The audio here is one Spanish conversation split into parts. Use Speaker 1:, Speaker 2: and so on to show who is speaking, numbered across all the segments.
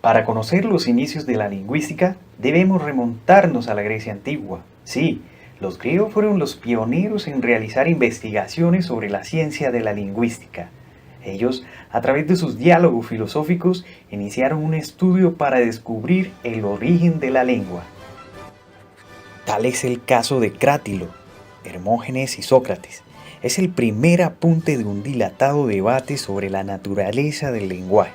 Speaker 1: Para conocer los inicios de la lingüística, debemos remontarnos a la Grecia antigua. Sí, los griegos fueron los pioneros en realizar investigaciones sobre la ciencia de la lingüística. Ellos, a través de sus diálogos filosóficos, iniciaron un estudio para descubrir el origen de la lengua. Tal es el caso de Crátilo, Hermógenes y Sócrates. Es el primer apunte de un dilatado debate sobre la naturaleza del lenguaje.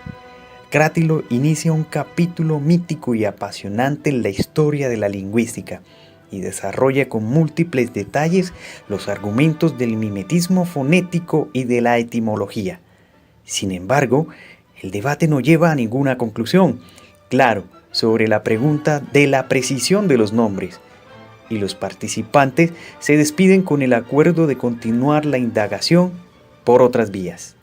Speaker 1: Crátilo inicia un capítulo mítico y apasionante en la historia de la lingüística y desarrolla con múltiples detalles los argumentos del mimetismo fonético y de la etimología. Sin embargo, el debate no lleva a ninguna conclusión, claro, sobre la pregunta de la precisión de los nombres, y los participantes se despiden con el acuerdo de continuar la indagación por otras vías.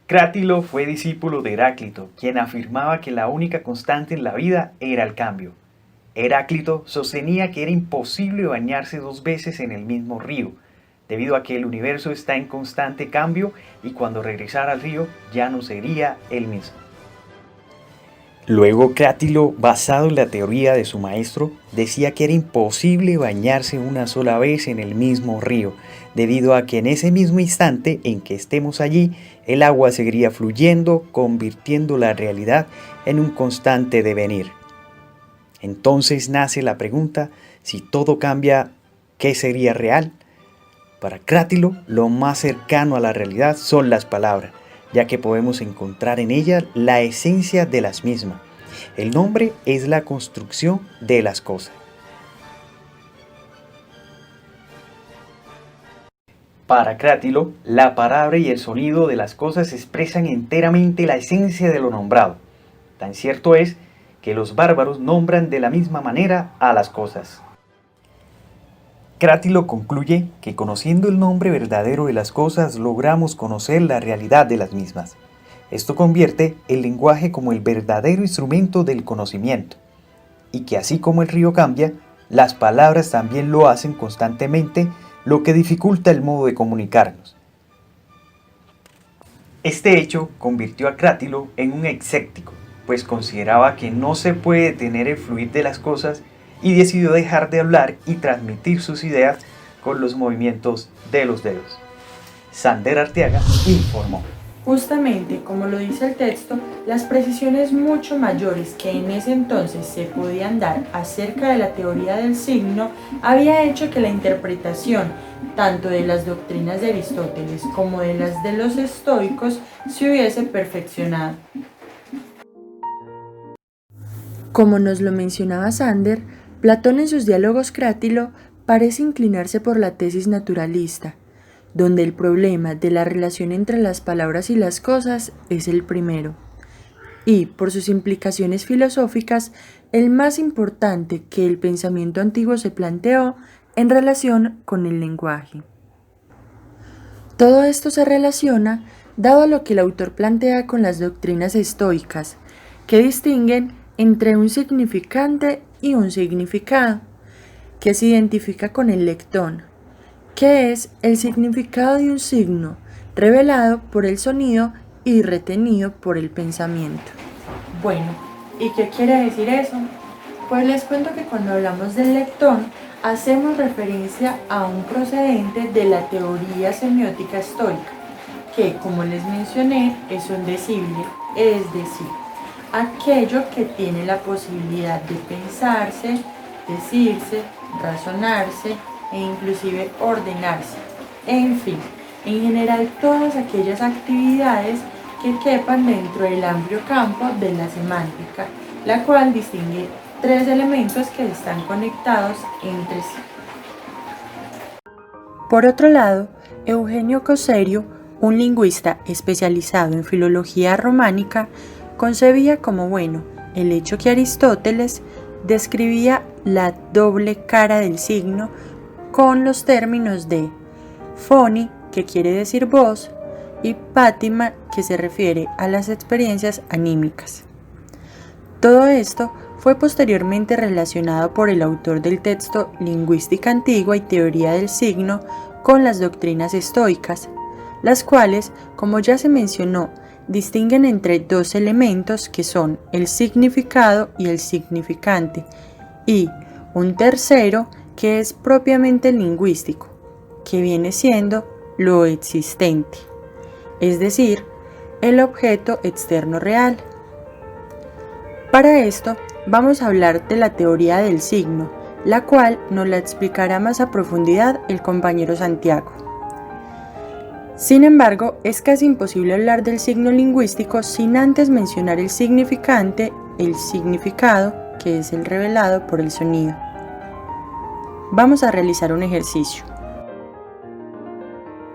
Speaker 1: Crátilo fue discípulo de Heráclito, quien afirmaba que la única constante en la vida era el cambio. Heráclito sostenía que era imposible bañarse 2 veces en el mismo río, debido a que el universo está en constante cambio y cuando regresara al río ya no sería el mismo. Luego Crátilo, basado en la teoría de su maestro, decía que era imposible bañarse una sola vez en el mismo río, debido a que en ese mismo instante en que estemos allí, el agua seguiría fluyendo, convirtiendo la realidad en un constante devenir. Entonces nace la pregunta, si todo cambia, ¿qué sería real? Para Crátilo, lo más cercano a la realidad son las palabras, ya que podemos encontrar en ellas la esencia de las mismas. El nombre es la construcción de las cosas. Para Crátilo, la palabra y el sonido de las cosas expresan enteramente la esencia de lo nombrado. Tan cierto es que los bárbaros nombran de la misma manera a las cosas. Crátilo concluye que conociendo el nombre verdadero de las cosas logramos conocer la realidad de las mismas. Esto convierte el lenguaje como el verdadero instrumento del conocimiento, y que así como el río cambia, las palabras también lo hacen constantemente, lo que dificulta el modo de comunicarnos. Este hecho convirtió a Crátilo en un escéptico, pues consideraba que no se puede detener el fluir de las cosas y decidió dejar de hablar y transmitir sus ideas con los movimientos de los dedos. Sander Arteaga informó.
Speaker 2: Justamente, como lo dice el texto, las precisiones mucho mayores que en ese entonces se podían dar acerca de la teoría del signo había hecho que la interpretación tanto de las doctrinas de Aristóteles como de las de los estoicos se hubiese perfeccionado. Como nos lo mencionaba Sander, Platón en sus diálogos Crátilo parece inclinarse por la tesis naturalista, donde el problema de la relación entre las palabras y las cosas es el primero, y, por sus implicaciones filosóficas, el más importante que el pensamiento antiguo se planteó en relación con el lenguaje. Todo esto se relaciona, dado lo que el autor plantea con las doctrinas estoicas, que distinguen entre un significante y un significado, que se identifica con el lectón, que es el significado de un signo revelado por el sonido y retenido por el pensamiento. Bueno, ¿y qué quiere decir eso? Pues les cuento que cuando hablamos del lectón, hacemos referencia a un procedente de la teoría semiótica estoica, que, como les mencioné, es un decible, es decir, aquello que tiene la posibilidad de pensarse, decirse, razonarse e inclusive ordenarse. En fin, en general todas aquellas actividades que quepan dentro del amplio campo de la semántica, la cual distingue 3 elementos que están conectados entre sí. Por otro lado, Eugenio Coserio, un lingüista especializado en filología románica, concebía como bueno el hecho que Aristóteles describía la doble cara del signo con los términos de phoni, que quiere decir voz, y pátima, que se refiere a las experiencias anímicas. Todo esto fue posteriormente relacionado por el autor del texto Lingüística Antigua y Teoría del Signo con las doctrinas estoicas, las cuales, como ya se mencionó, distinguen entre dos elementos que son el significado y el significante, y un tercero que es propiamente lingüístico, que viene siendo lo existente, es decir, el objeto externo real. Para esto, vamos a hablar de la teoría del signo, la cual nos la explicará más a profundidad el compañero Santiago. Sin embargo, es casi imposible hablar del signo lingüístico sin antes mencionar el significante, el significado, que es el revelado por el sonido. Vamos a realizar un ejercicio.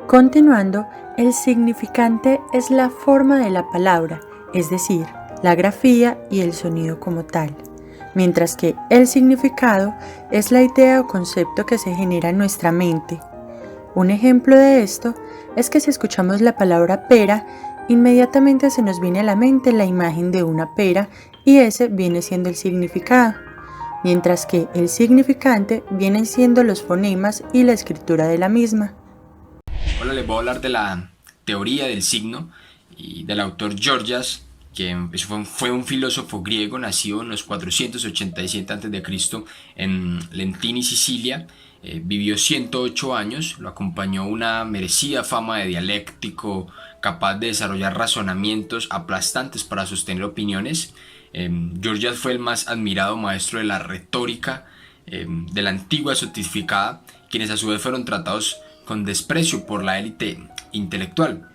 Speaker 2: Continuando, el significante es la forma de la palabra, es decir, la grafía y el sonido como tal, mientras que el significado es la idea o concepto que se genera en nuestra mente. Un ejemplo de esto es que si escuchamos la palabra pera, inmediatamente se nos viene a la mente la imagen de una pera y ese viene siendo el significado, mientras que el significante vienen siendo los fonemas y la escritura de la misma.
Speaker 3: Hola, les voy a hablar de la teoría del signo y del autor Gorgias, que fue un filósofo griego nacido en los 487 a.C. en Lentini, Sicilia. Vivió 108 años, lo acompañó una merecida fama de dialéctico, capaz de desarrollar razonamientos aplastantes para sostener opiniones. Gorgias fue el más admirado maestro de la retórica de la antigua sotificada, quienes a su vez fueron tratados con desprecio por la élite intelectual.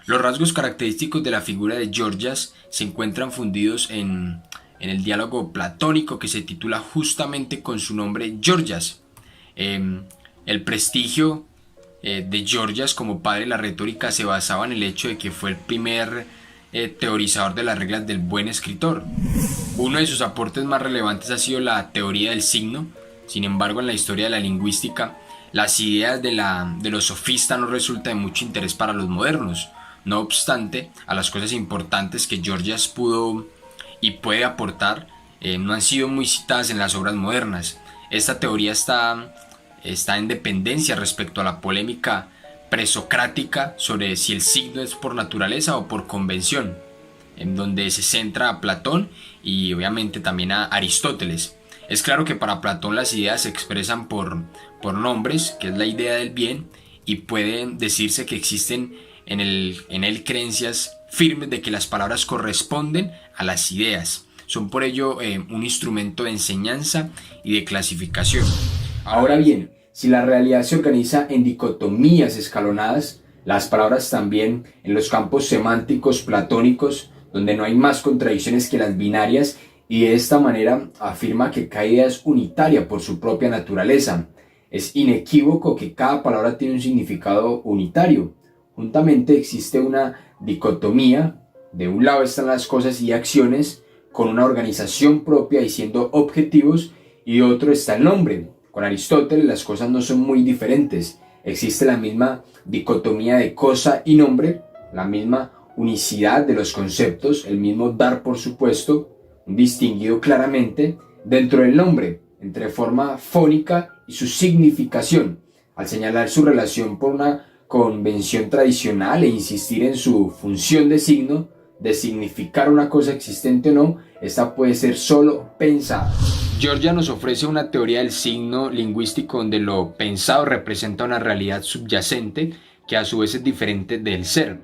Speaker 3: Los rasgos característicos de la figura de Gorgias se encuentran fundidos en el diálogo platónico que se titula justamente con su nombre Gorgias. El prestigio de Gorgias como padre de la retórica se basaba en el hecho de que fue el primer teorizador de las reglas del buen escritor. Uno de sus aportes más relevantes ha sido la teoría del signo. Sin embargo, en la historia de la lingüística, las ideas de los sofistas no resultan de mucho interés para los modernos. No obstante, a las cosas importantes que Gorgias pudo y puede aportar no han sido muy citadas en las obras modernas. Esta teoría está en dependencia respecto a la polémica presocrática sobre si el signo es por naturaleza o por convención, en donde se centra a Platón y obviamente también a Aristóteles. Es claro que para Platón las ideas se expresan por nombres, que es la idea del bien, y puede decirse que existen en él creencias firmes de que las palabras corresponden a las ideas. Son por ello un instrumento de enseñanza y de clasificación.
Speaker 4: Ahora bien, si la realidad se organiza en dicotomías escalonadas, las palabras también en los campos semánticos platónicos, donde no hay más contradicciones que las binarias, y de esta manera afirma que cada idea es unitaria por su propia naturaleza. Es inequívoco que cada palabra tiene un significado unitario. Juntamente existe una dicotomía, de un lado están las cosas y acciones con una organización propia y siendo objetivos, y de otro está el nombre. Con Aristóteles las cosas no son muy diferentes. Existe la misma dicotomía de cosa y nombre, la misma unicidad de los conceptos, el mismo dar por supuesto, distinguido claramente dentro del nombre, entre forma fónica y su significación. Al señalar su relación por una convención tradicional e insistir en su función de signo, de significar una cosa existente o no, esta puede ser solo pensada.
Speaker 3: Gorgias nos ofrece una teoría del signo lingüístico donde lo pensado representa una realidad subyacente que a su vez es diferente del ser.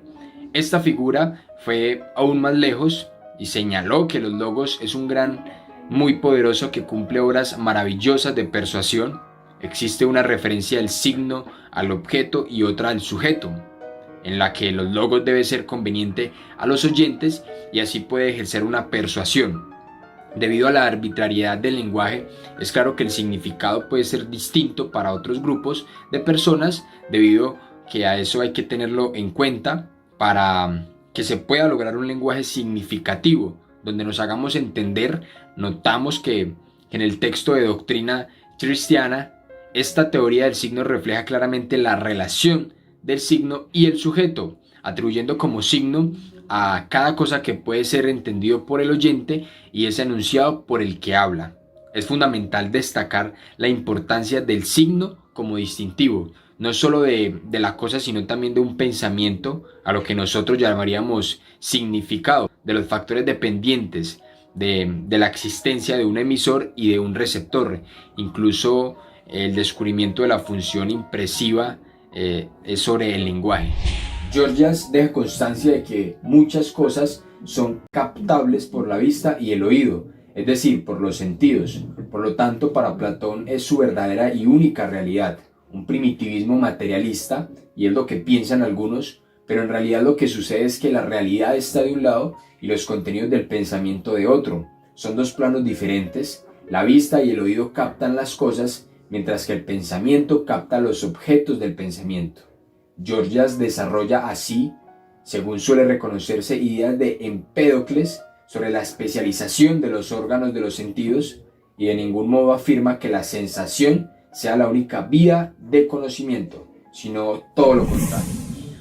Speaker 3: Esta figura fue aún más lejos y señaló que los logos es un gran muy poderoso que cumple obras maravillosas de persuasión. Existe una referencia del signo al objeto y otra al sujeto, en la que los logos debe ser conveniente a los oyentes y así puede ejercer una persuasión. Debido a la arbitrariedad del lenguaje, es claro que el significado puede ser distinto para otros grupos de personas, debido que a eso hay que tenerlo en cuenta para que se pueda lograr un lenguaje significativo, donde nos hagamos entender. Notamos que en el texto de doctrina cristiana, esta teoría del signo refleja claramente la relación del signo y el sujeto, atribuyendo como signo a cada cosa que puede ser entendido por el oyente y es enunciado por el que habla. Es fundamental destacar la importancia del signo como distintivo, no solo de la cosa, sino también de un pensamiento a lo que nosotros llamaríamos significado, de los factores dependientes de la existencia de un emisor y de un receptor. Incluso el descubrimiento de la función impresiva es sobre el lenguaje.
Speaker 4: Georgias deja constancia de que muchas cosas son captables por la vista y el oído, es decir, por los sentidos. Por lo tanto, para Platón es su verdadera y única realidad, un primitivismo materialista, y es lo que piensan algunos, pero en realidad lo que sucede es que la realidad está de un lado y los contenidos del pensamiento de otro. Son dos planos diferentes, la vista y el oído captan las cosas, mientras que el pensamiento capta los objetos del pensamiento. Georgias desarrolla así, según suele reconocerse, ideas de Empédocles sobre la especialización de los órganos de los sentidos, y de ningún modo afirma que la sensación sea la única vía de conocimiento, sino todo lo contrario.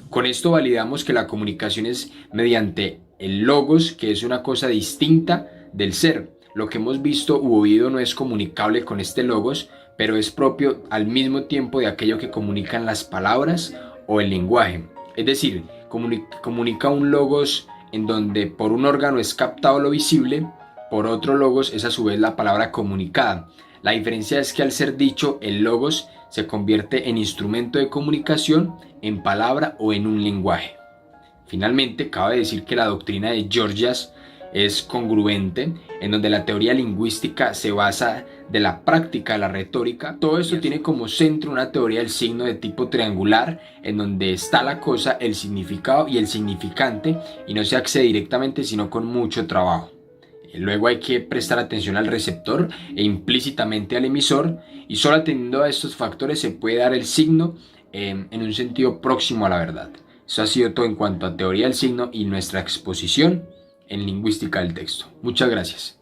Speaker 3: Con esto validamos que la comunicación es mediante el logos, que es una cosa distinta del ser. Lo que hemos visto u oído no es comunicable con este logos, pero es propio al mismo tiempo de aquello que comunican las palabras o el lenguaje. Es decir, comunica un logos en donde por un órgano es captado lo visible, por otro logos es a su vez la palabra comunicada. La diferencia es que al ser dicho, el logos se convierte en instrumento de comunicación, en palabra o en un lenguaje. Finalmente, cabe decir que la doctrina de Georgias es congruente, en donde la teoría lingüística se basa de la práctica de la retórica. Todo esto tiene como centro una teoría del signo de tipo triangular, en donde está la cosa, el significado y el significante, y no se accede directamente sino con mucho trabajo. Luego hay que prestar atención al receptor e implícitamente al emisor, y solo atendiendo a estos factores se puede dar el signo en un sentido próximo a la verdad. Eso ha sido todo en cuanto a teoría del signo y nuestra exposición en lingüística del texto. Muchas gracias.